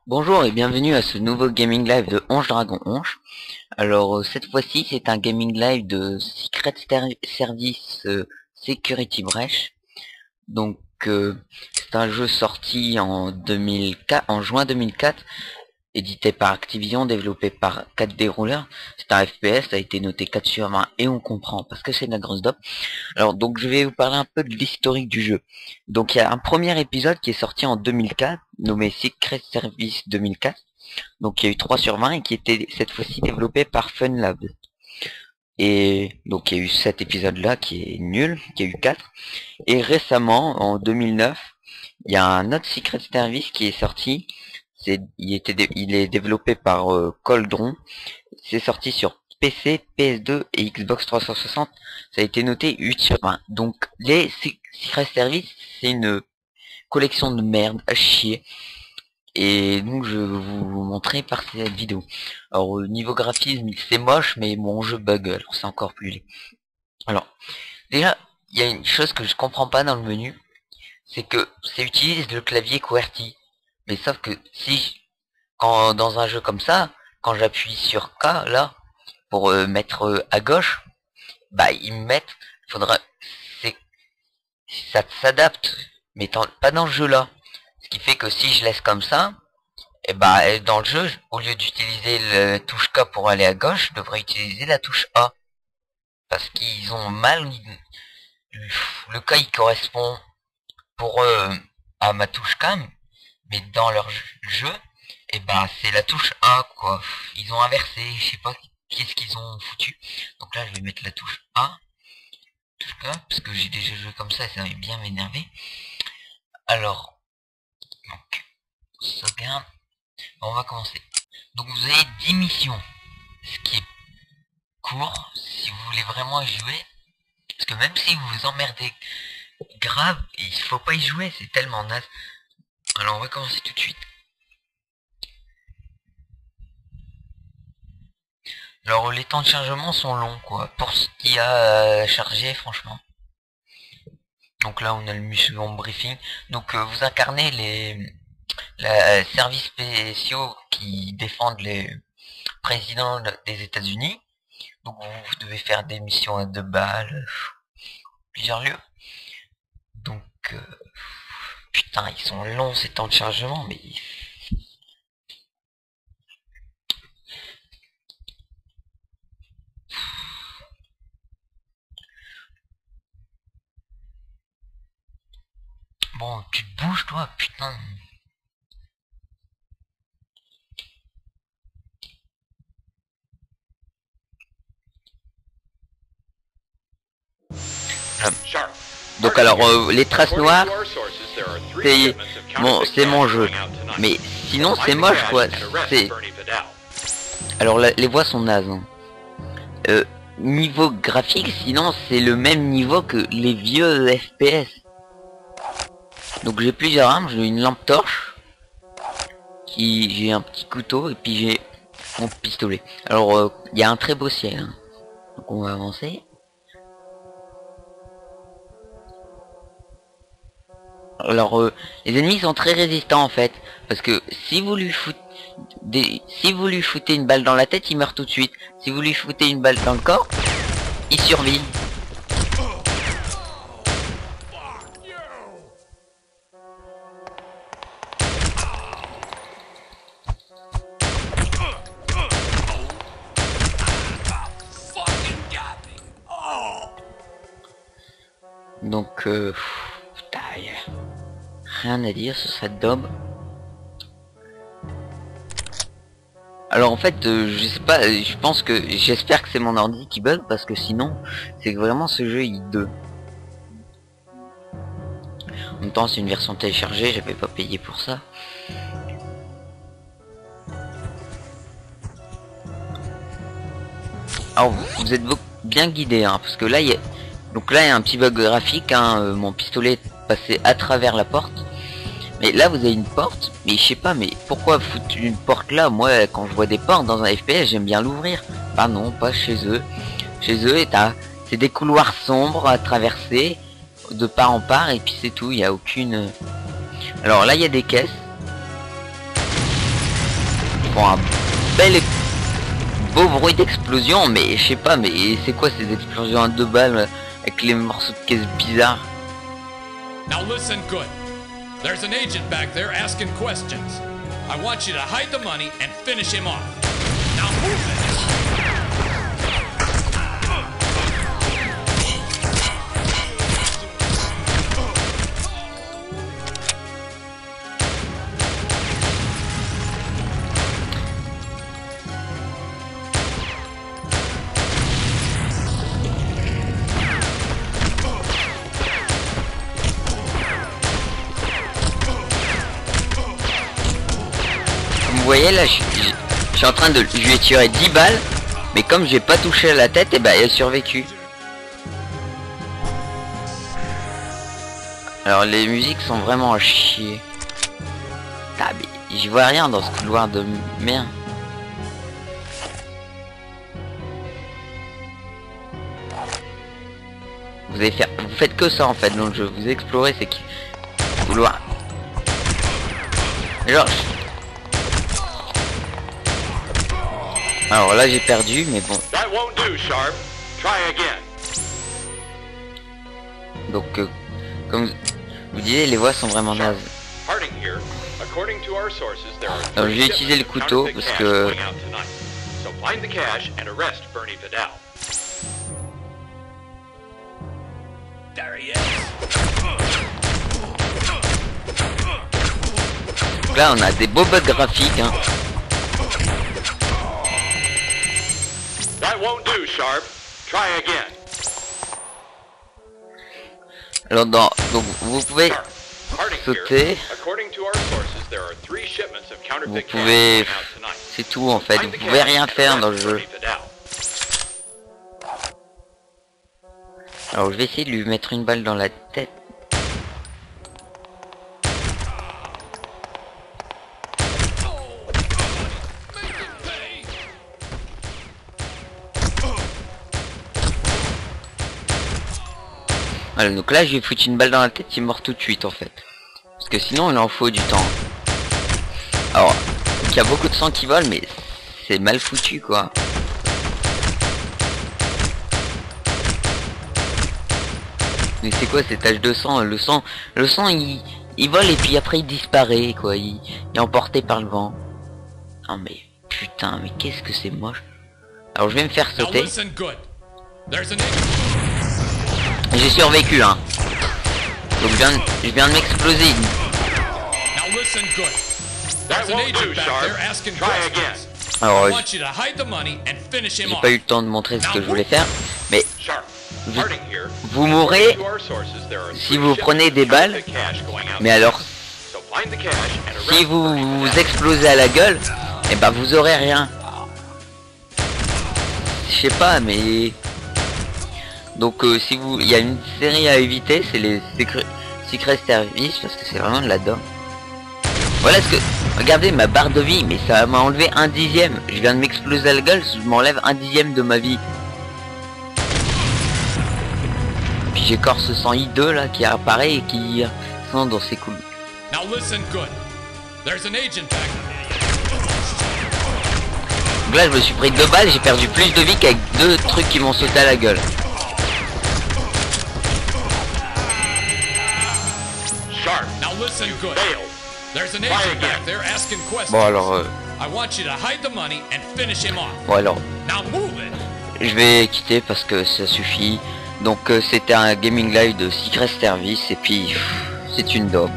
Bonjour et bienvenue à ce nouveau gaming live de Onge Dragon Onge. Alors cette fois-ci c'est un gaming live de Service Security Breach. Donc c'est un jeu sorti en 2004, en juin 2004, édité par Activision, développé par 4D Roller. C'est un FPS, ça a été noté 4 sur 20 et on comprend parce que c'est de la grosse dope. Alors donc je vais vous parler un peu de l'historique du jeu. Donc il y a un premier épisode qui est sorti en 2004, nommé Secret Service 2004. Donc il y a eu 3 sur 20 et qui était cette fois-ci développé par Funlab. Et donc il y a eu cet épisode là qui est nul, qui a eu 4. Et récemment, en 2009, il y a un autre Secret Service qui est sorti. Il est développé par Coldron. C'est sorti sur PC, PS2 et Xbox 360. Ça a été noté 8 sur 20. Donc les Secret Service, c'est une collection de merde à chier. Et donc je vais vous montrer par cette vidéo. Alors au niveau graphisme c'est moche, mais mon jeu bug, alors c'est encore plus laid. Alors déjà il y a une chose que je comprends pas dans le menu, c'est que ça utilise le clavier QWERTY. Mais sauf que si quand dans un jeu comme ça, quand j'appuie sur K là pour mettre à gauche, bah ils me mettent, faudra, c'est ça s'adapte, mais pas dans le jeu là. Ce qui fait que si je laisse comme ça, et bah dans le jeu, au lieu d'utiliser la touche K pour aller à gauche, je devrais utiliser la touche A. Parce qu'ils ont mal. Le K il correspond pour eux à ma touche K, mais dans leur jeu, et bah c'est la touche A quoi. Ils ont inversé, je sais pas qu'est-ce qu'ils ont foutu. Donc là je vais mettre la touche A, touche K, parce que j'ai déjà joué comme ça et ça va bien m'énerver. Alors, donc, sauvegarde. On va commencer. Donc vous avez 10 missions, ce qui est court si vous voulez vraiment y jouer. Parce que même si vous vous emmerdez grave, il faut pas y jouer, c'est tellement naze. Alors on va commencer tout de suite. Alors les temps de chargement sont longs quoi, pour ce qu'il y a à charger franchement. Donc là on a le mission briefing. Donc vous incarnez les services spéciaux qui défendent les présidents des États-Unis. Donc vous devez faire des missions à 2 balles, plusieurs lieux. Donc putain ils sont longs ces temps de chargement, mais bon tu te bouges toi putain. Donc alors les traces noires c'est mon jeu, mais sinon c'est moche quoi. C'est alors les voix sont nazes hein. Niveau graphique sinon c'est le même niveau que les vieux FPS. Donc j'ai plusieurs armes, j'ai une lampe torche, j'ai un petit couteau et puis j'ai mon pistolet. Alors il y a un très beau ciel hein. Donc on va avancer. Alors les ennemis sont très résistants en fait, parce que si vous lui foutez une balle dans la tête, il meurt tout de suite. Si vous lui foutez une balle dans le corps, il survit. Donc putain, rien à dire sur cette daube. Alors en fait je sais pas, je pense que j'espère que c'est mon ordi qui bug, parce que sinon c'est que vraiment ce jeu il 2. En même temps c'est une version téléchargée, j'avais pas payé pour ça. Alors vous êtes bien guidé hein, parce que là il y a donc là il y a un petit bug graphique hein, mon pistolet est passé à travers la porte. Mais là vous avez une porte, mais je sais pas, mais pourquoi foutre une porte là? Moi quand je vois des portes dans un FPS j'aime bien l'ouvrir. Bah non, pas chez eux. Chez eux c'est des couloirs sombres à traverser de part en part et puis c'est tout, il n'y a aucune. Alors là il y a des caisses. font un bel beau bruit d'explosion, mais je sais pas, mais c'est quoi ces explosions à 2 balles avec les morceaux de caisse bizarres? Now listen good. There's an agent back there asking questions. I want you to hide the money and finish him off. Now move it. Vous voyez là, je suis en train de... Je lui ai tiré 10 balles, mais comme j'ai pas touché à la tête, et bah elle a survécu. Alors les musiques sont vraiment à chier. Ah mais j'y vois rien dans ce couloir de merde. Vous faites que ça en fait dans le jeu, vous explorez ces couloirs. Genre... Alors là j'ai perdu, mais bon. Donc comme vous disiez, les voix sont vraiment nazes. Alors je vais utiliser le couteau parce que... Donc là on a des beaux bugs graphiques hein. Alors donc vous pouvez sauter, vous pouvez, c'est tout en fait, vous pouvez rien faire dans le jeu. Alors je vais essayer de lui mettre une balle dans la tête. Voilà, donc là je vais foutre une balle dans la tête, il est mort tout de suite en fait. Parce que sinon il en faut du temps. Alors, il y a beaucoup de sang qui vole mais c'est mal foutu quoi. Mais c'est quoi ces taches de sang? Le sang il vole et puis après il disparaît quoi, il est emporté par le vent. Non mais putain, mais qu'est-ce que c'est moche. Alors je vais me faire sauter. J'ai survécu hein. Donc je viens de m'exploser. Alors j'ai pas eu le temps de montrer ce que je voulais faire. Mais vous mourrez si vous prenez des balles. Mais alors si vous vous explosez à la gueule, et ben vous aurez rien. Je sais pas mais... Donc si vous... Il y a une série à éviter, c'est les Secret Service, parce que c'est vraiment de la dame. Voilà ce que... Regardez ma barre de vie, mais ça m'a enlevé 1/10. Je viens de m'exploser à la gueule, je m'enlève 1/10 de ma vie. Puis j'ai Corse 100i2 là qui apparaît et qui sont dans ses coups. Donc là je me suis pris 2 balles, j'ai perdu plus de vie qu'avec 2 trucs qui m'ont sauté à la gueule. Bon alors bon alors je vais quitter parce que ça suffit. Donc c'était un gaming live de Secret Service et puis c'est une daube.